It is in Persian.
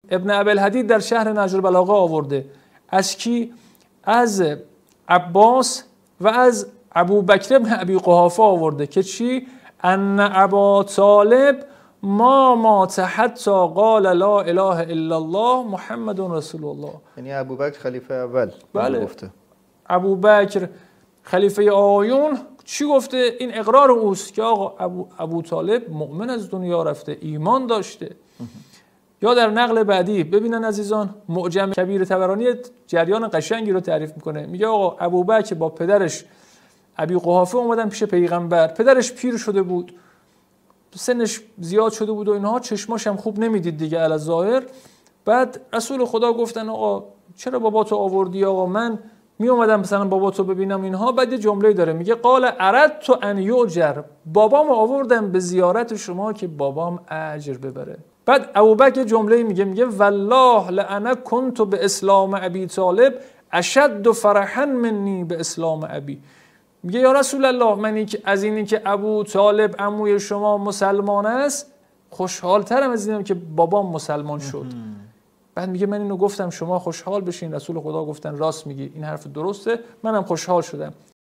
ابن ابوالحدید در شرح نهج البلاغه آورده. از کی؟ از عباس و از ابوبکر بن ابی قحافه آورده که چی؟ ان ابا طالب ما مات حتی قال لا اله الا الله محمد رسول الله. یعنی ابوبکر خلیفه اول بله گفته. ابوبکر خلیفه آیون چی گفته؟ این اقرار اوست که آقا ابو طالب مؤمن از دنیا رفته، ایمان داشته. یا در نقل بعدی ببینن عزیزان، معجم کبیر طبرانی جریان قشنگی رو تعریف میکنه. میگه آقا ابوبکر با پدرش ابی قحافه اومدن پیش پیغمبر. پدرش پیر شده بود، سنش زیاد شده بود و اینها، چشماش هم خوب نمیدید دیگه علی ظاهر. بعد رسول خدا گفتن آقا چرا باباتو آوردی؟ آقا من می اومدم مثلا باباتو ببینم اینها. بعد یه جمله داره میگه قال اردت ان یؤجر، بابام آوردم به زیارت شما که بابام اجر ببره. بعد ابوبکر جمله میگه والله لأنا كنت به اسلام ابی طالب اشد فرحا منی به اسلام ابی. میگه یا رسول الله، من از اینی که ابو طالب عموی شما مسلمان است خوشحال ترم از اینم که بابام مسلمان شد. بعد میگه من اینو گفتم شما خوشحال بشین. رسول خدا گفتن راست میگی، این حرف درسته، منم خوشحال شدم.